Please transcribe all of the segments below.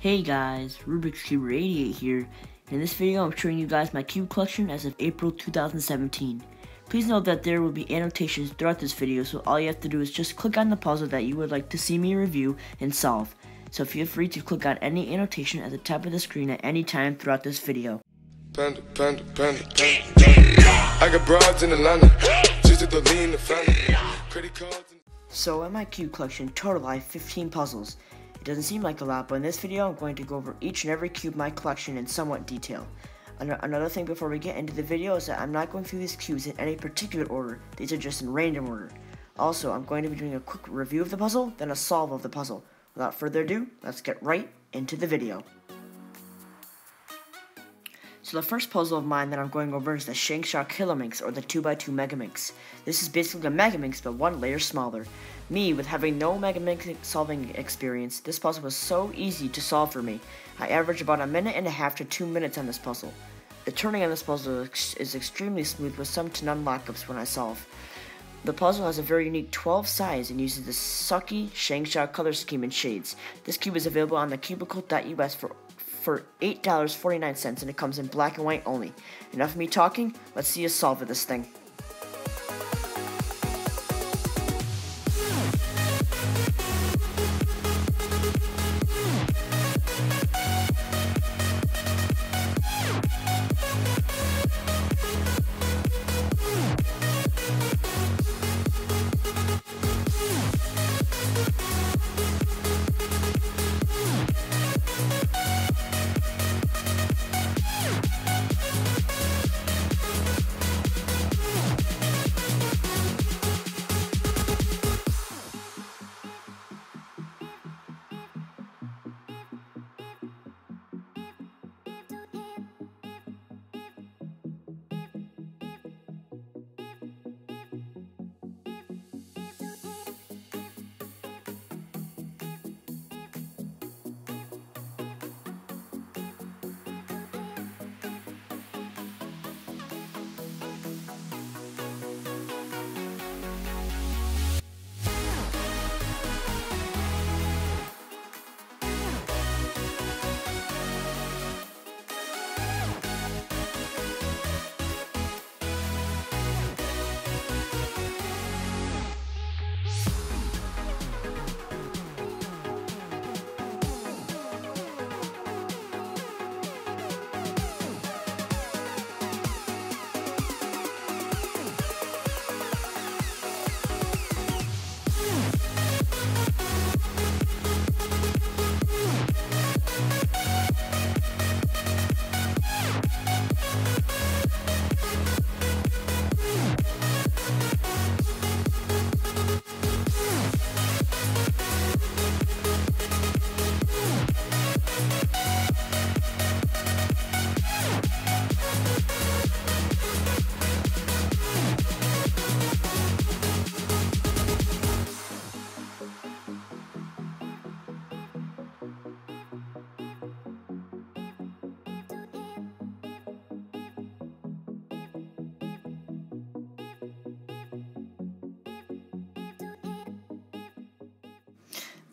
Hey guys, Rubik's Cube 88 here. In this video I'm showing you guys my cube collection as of April 2017. Please note that there will be annotations throughout this video, so all you have to do is just click on the puzzle that you would like to see me review and solve. So feel free to click on any annotation at the top of the screen at any time throughout this video. Panda, panda, panda, panda. I got broads in Atlanta, just to the lean, the family, credit cards. So in my cube collection, total I have 15 puzzles. It doesn't seem like a lot, but in this video I'm going to go over each and every cube in my collection in somewhat detail. Another thing before we get into the video is that I'm not going through these cubes in any particular order, these are just in random order. Also, I'm going to be doing a quick review of the puzzle, then a solve of the puzzle. Without further ado, let's get right into the video. So the first puzzle of mine that I'm going over is the Shangsha Kilominx, or the 2x2 Megaminx. This is basically a Megaminx, but one layer smaller. Me, with having no Megaminx solving experience, this puzzle was so easy to solve for me. I averaged about a minute and a half to 2 minutes on this puzzle. The turning on this puzzle is extremely smooth with some to none lockups when I solve. The puzzle has a very unique 12 size and uses the sucky Shangsha color scheme and shades. This cube is available on the cubicle.us for $8.49, and it comes in black and white only. Enough of me talking, let's see a solve of this thing.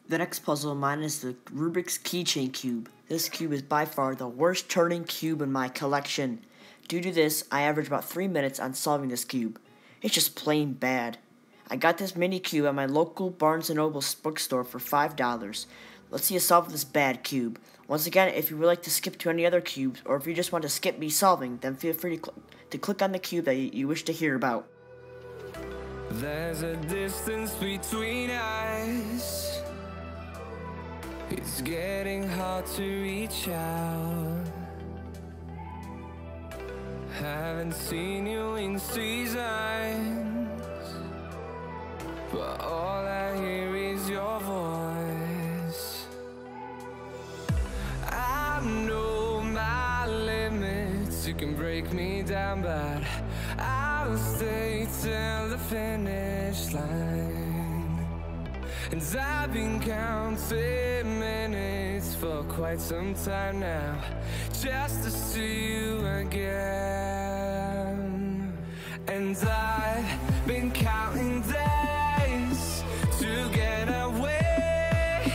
The next puzzle of mine is the Rubik's Keychain Cube. This cube is by far the worst turning cube in my collection. Due to this, I average about 3 minutes on solving this cube. It's just plain bad. I got this mini cube at my local Barnes & Noble bookstore for $5. Let's see a solve of this bad cube. Once again, if you would like to skip to any other cubes, or if you just want to skip me solving, then feel free to click on the cube that you wish to hear about. There's a distance between us. It's getting hard to reach out. Haven't seen you in seasons, but all I hear is your voice. I know my limits, you can break me down, but I'll stay till the finish line. And I've been counting minutes for quite some time now, just to see you again. And I've been counting days to get away,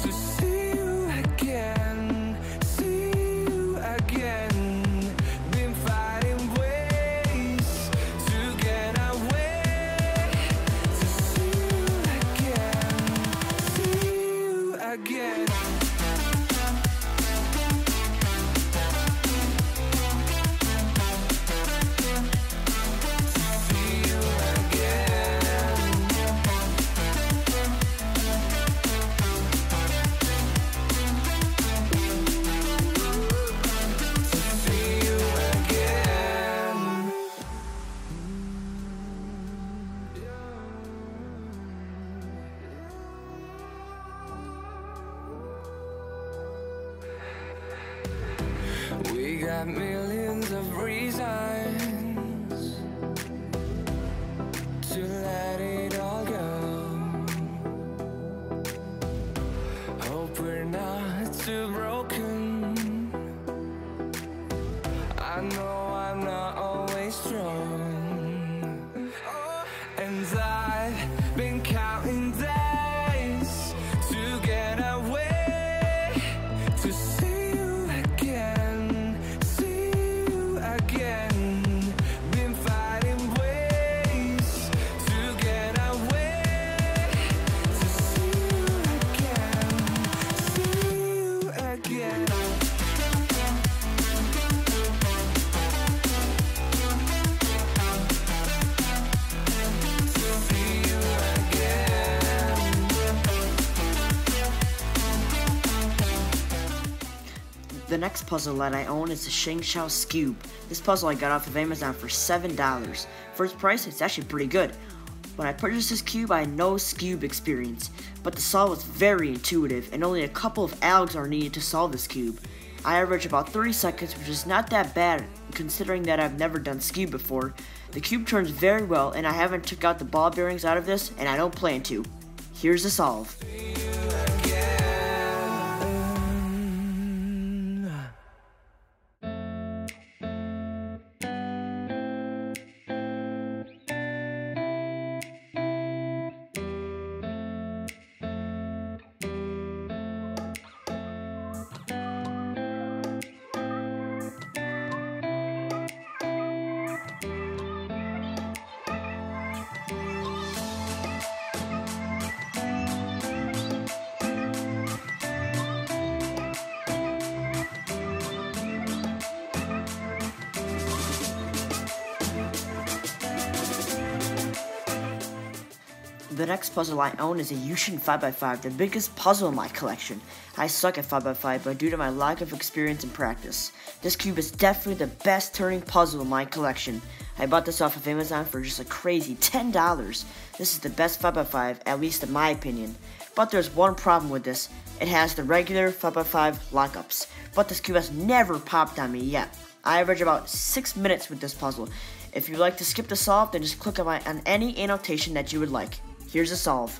to see you again. got millions of reasons to let it all go. Hope we're not too broken. I know I'm not always strong, and I've been counting days to get away, to see you again, see you again. Been fighting ways to get away, to see you again, see you again. The next puzzle that I own is the ShengShou Scube. This puzzle I got off of Amazon for $7. For its price, it's actually pretty good. When I purchased this cube, I had no Scube experience, but the solve was very intuitive, and only a couple of alegs are needed to solve this cube. I average about 30 seconds, which is not that bad, considering that I've never done Scube before. The cube turns very well, and I haven't took out the ball bearings out of this, and I don't plan to. Here's the solve. The next puzzle I own is a Yushin 5x5, the biggest puzzle in my collection. I suck at 5x5, but due to my lack of experience and practice, this cube is definitely the best turning puzzle in my collection. I bought this off of Amazon for just a crazy $10. This is the best 5x5, at least in my opinion. But there's one problem with this. It has the regular 5x5 lockups, but this cube has never popped on me yet. I average about 6 minutes with this puzzle. If you'd like to skip the solve, then just click on any annotation that you would like. Here's the solve.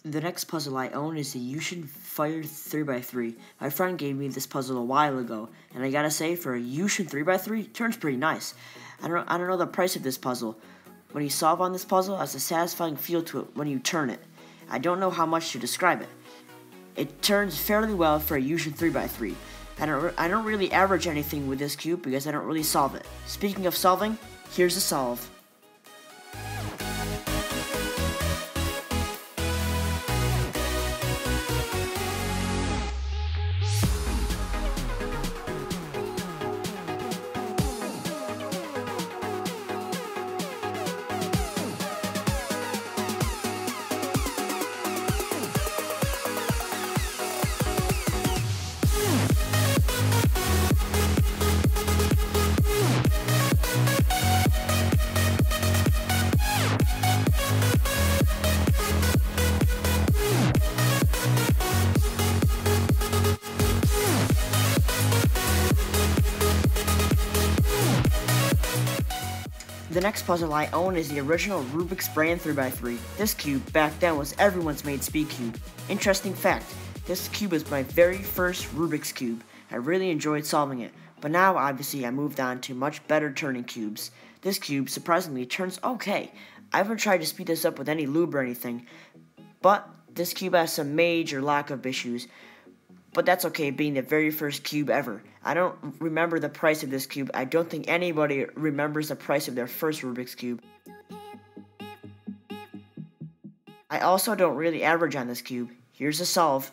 The next puzzle I own is the Yushin Fire 3x3. My friend gave me this puzzle a while ago, and I gotta say, for a Yushin 3x3, it turns pretty nice. I don't know the price of this puzzle. When you solve on this puzzle, it has a satisfying feel to it when you turn it. I don't know how much to describe it. It turns fairly well for a Yushin 3x3. I don't really average anything with this cube because I don't really solve it. Speaking of solving, here's a solve. The next puzzle I own is the original Rubik's Brand 3x3. This cube, back then, was everyone's made speed cube. Interesting fact, this cube was my very first Rubik's Cube. I really enjoyed solving it, but now obviously I moved on to much better turning cubes. This cube, surprisingly, turns okay. I haven't tried to speed this up with any lube or anything, but this cube has some major lack of issues. But that's okay, being the very first cube ever. I don't remember the price of this cube. I don't think anybody remembers the price of their first Rubik's Cube. I also don't really average on this cube. Here's a solve.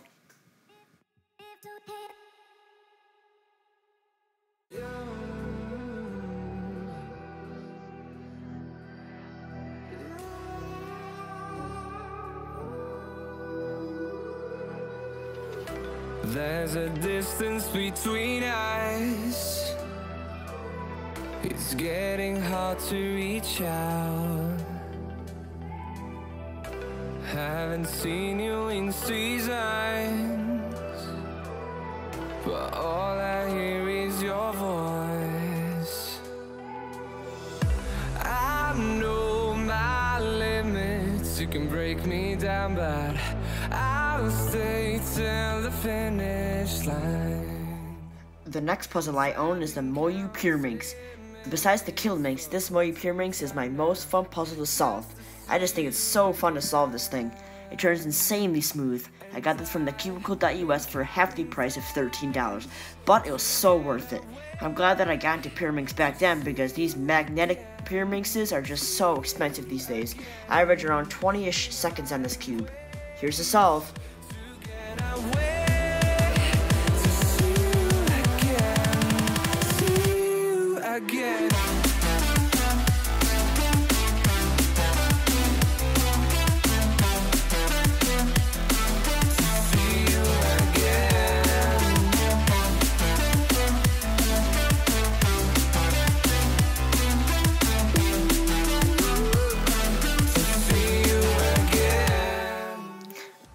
There's a distance between us. It's getting hard to reach out. Haven't seen you in seasons, but all I hear is your voice. I know my limits. You can break me down, but I'll stay till the finish line. The next puzzle I own is the Moyu Pyraminx. Besides the Kill Minx, this Moyu Pyraminx is my most fun puzzle to solve. I just think it's so fun to solve this thing. It turns insanely smooth. I got this from the Cubicle.us for a hefty price of $13, but it was so worth it. I'm glad that I got into Pyraminx back then because these magnetic Pyraminxes are just so expensive these days. I average around 20-ish seconds on this cube. Here's the solve. Again.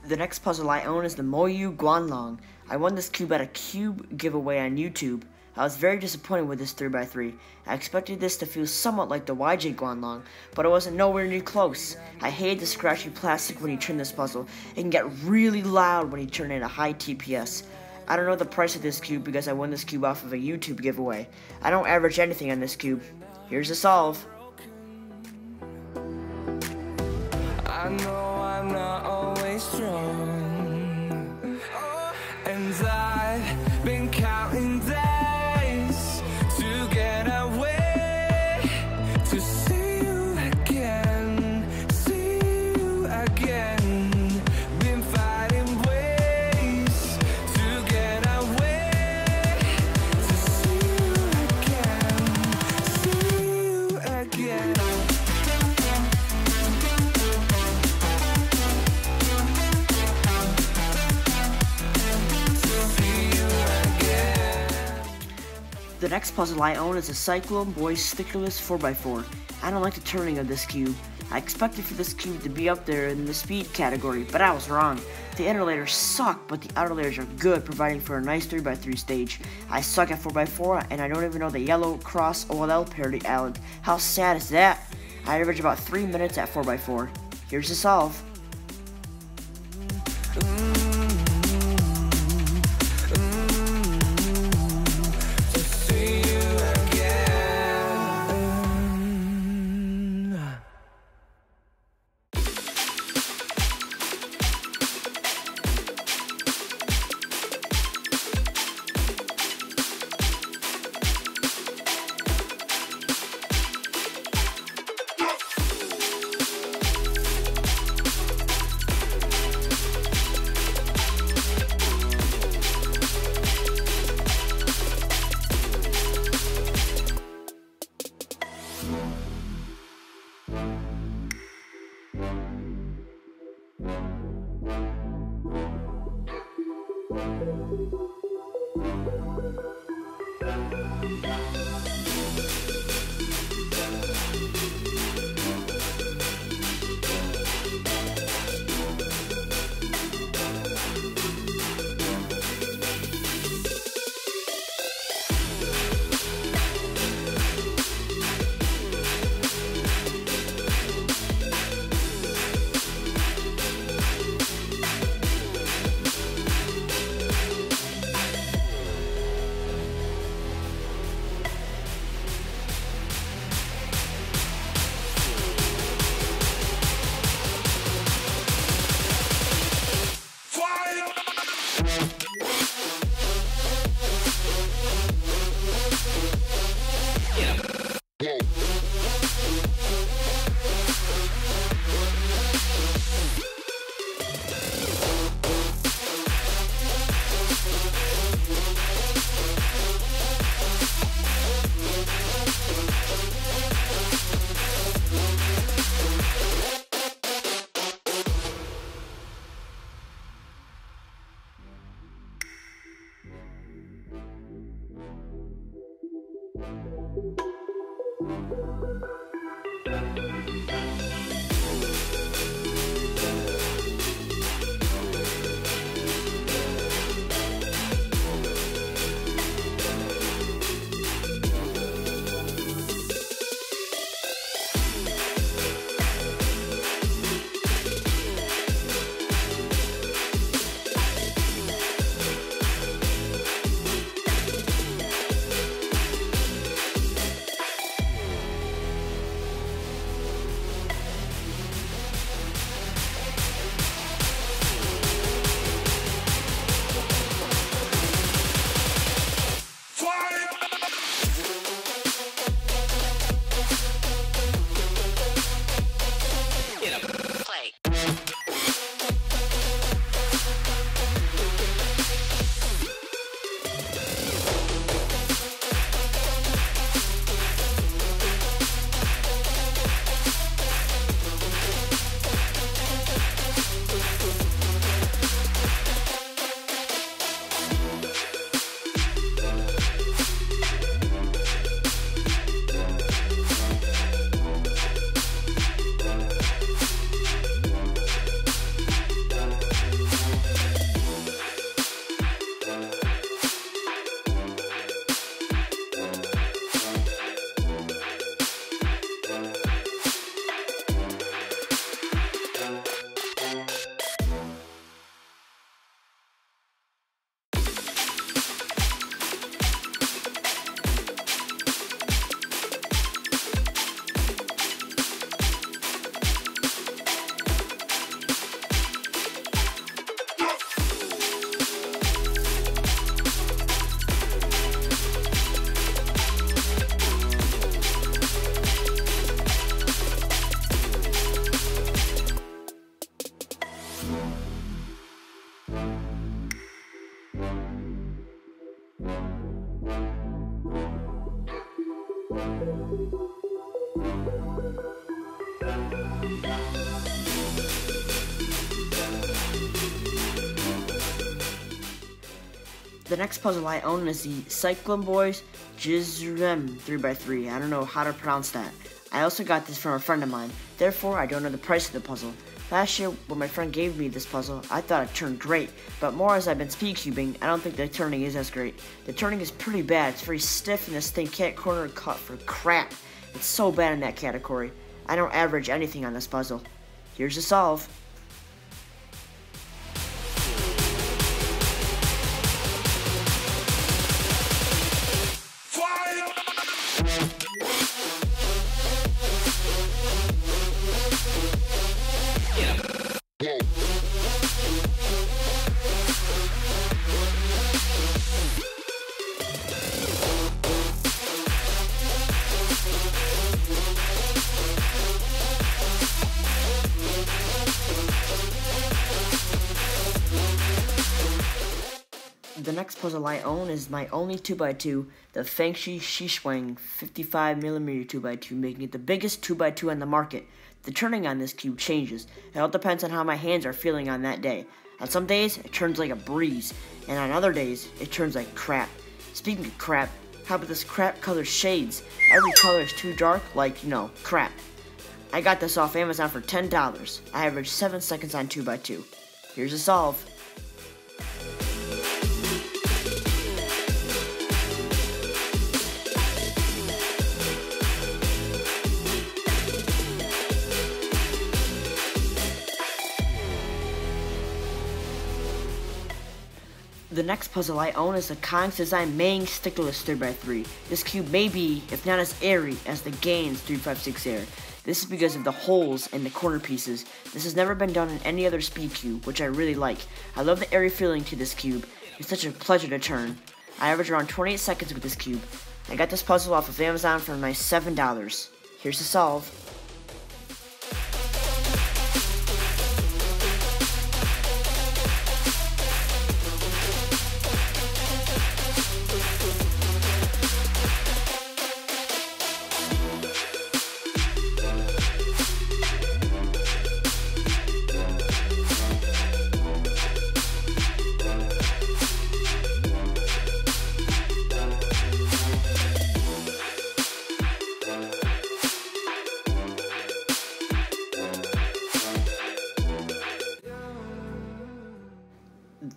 The next puzzle I own is the Moyu Guanlong. I won this cube at a cube giveaway on YouTube. I was very disappointed with this 3x3. I expected this to feel somewhat like the YJ Guanlong, but it wasn't nowhere near close. I hated the scratchy plastic when you turn this puzzle. It can get really loud when you turn it at high TPS. I don't know the price of this cube because I won this cube off of a YouTube giveaway. I don't average anything on this cube. Here's the solve. I know I'm not always strong, and I've been counting days to get away, to see you again, been fighting ways to get away, to see you again. The next puzzle I own is a Cyclone Boy Stickerless 4x4. I don't like the turning of this cube. I expected for this cube to be up there in the speed category, but I was wrong. The inner layers suck, but the outer layers are good, providing for a nice 3x3 stage. I suck at 4x4, and I don't even know the Yellow Cross OLL parody island. How sad is that? I average about 3 minutes at 4x4. Here's the solve. The next puzzle I own is the Cyclone Boys Jizrem 3x3. I don't know how to pronounce that. I also got this from a friend of mine, therefore I don't know the price of the puzzle. Last year, when my friend gave me this puzzle, I thought it turned great, but more as I've been speed cubing, I don't think the turning is as great. The turning is pretty bad, it's very stiff and this thing can't corner cut for crap. It's so bad in that category. I don't average anything on this puzzle. Here's the solve. The next puzzle I own is my only 2x2, the Fengshi Shishwang 55mm 2x2, making it the biggest 2x2 on the market. The turning on this cube changes. It all depends on how my hands are feeling on that day. On some days, it turns like a breeze, and on other days, it turns like crap. Speaking of crap, How about this crap color shades? Every color is too dark, like, crap. I got this off Amazon for $10. I averaged 7 seconds on 2x2. Here's a solve. The next puzzle I own is the Kong's Design Mang Stickless 3x3. This cube may be, if not as airy, as the Gaines 356 Air. This is because of the holes in the corner pieces. This has never been done in any other speed cube, which I really like. I love the airy feeling to this cube. It's such a pleasure to turn. I average around 28 seconds with this cube. I got this puzzle off of Amazon for a nice $7. Here's the solve.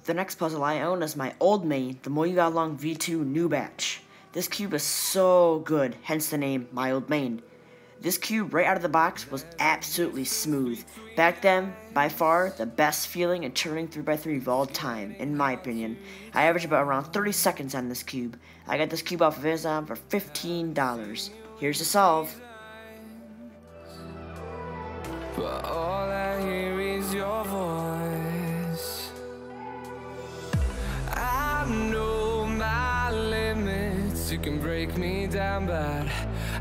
The next puzzle I own is my old main, the Moyuga Long V2 New Batch. This cube is so good, hence the name My Old Main. This cube right out of the box was absolutely smooth. Back then, by far, the best feeling in turning 3x3 of all time, in my opinion. I averaged about around 30 seconds on this cube. I got this cube off of Amazon for $15. Here's the solve. But all I hear is your voice. I know my limits, you can break me down, but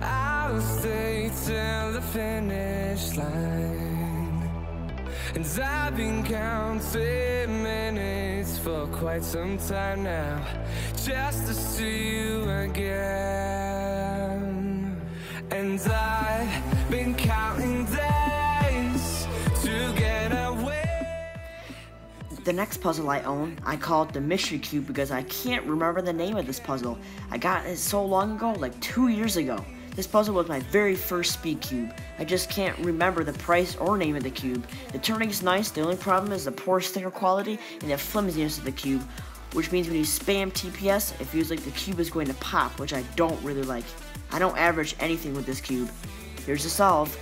I'll stay till the finish line. And I've been counting minutes for quite some time now, just to see you again. And I've been counting days to get away. The next puzzle I own, I call it the Mystery Cube because I can't remember the name of this puzzle. I got it so long ago, like 2 years ago. This puzzle was my very first speed cube. I just can't remember the price or name of the cube. The turning is nice, the only problem is the poor sticker quality and the flimsiness of the cube, which means when you spam TPS, it feels like the cube is going to pop, which I don't really like. I don't average anything with this cube. Here's the solve.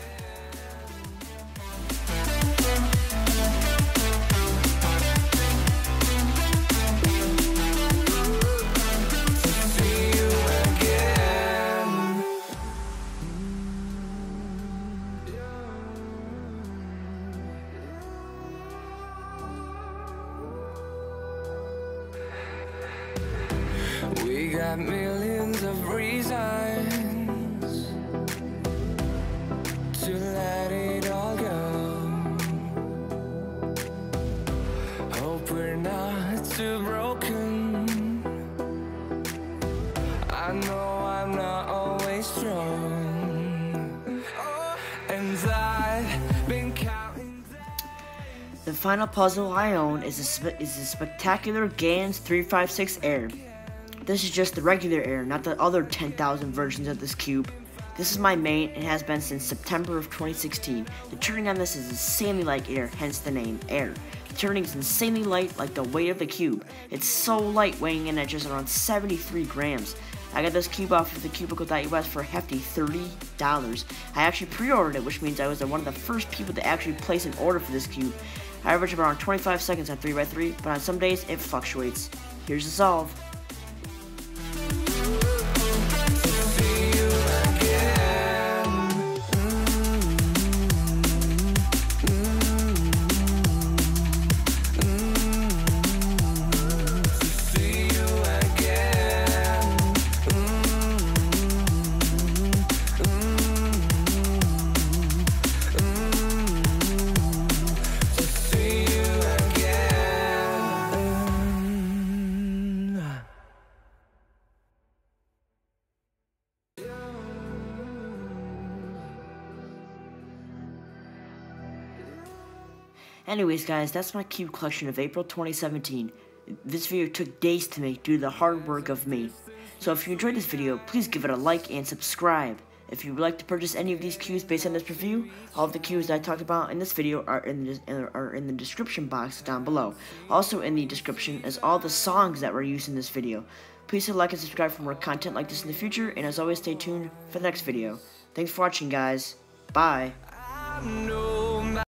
We got millions of reasons to let it all go. Hope we're not too broken. I know I'm not always strong, and I've been counting. The final puzzle I own is a spectacular Gaines 356 Air. This is just the regular Air, not the other 10,000 versions of this cube. This is my main and has been since September of 2016. The turning on this is insanely like Air, hence the name Air. The turning is insanely light, like the weight of the cube. It's so light, weighing in at just around 73 grams. I got this cube off of thecubicle.us for a hefty $30. I actually pre-ordered it, which means I was one of the first people to actually place an order for this cube. I average around 25 seconds on 3x3, but on some days it fluctuates. Here's the solve. Anyways guys, that's my cube collection of April 2017. This video took days to make due to the hard work of me. So if you enjoyed this video, please give it a like and subscribe. If you would like to purchase any of these cues based on this review, all of the cues that I talked about in this video are in the description box down below. Also in the description is all the songs that were used in this video. Please hit like and subscribe for more content like this in the future, and as always, stay tuned for the next video. Thanks for watching, guys. Bye.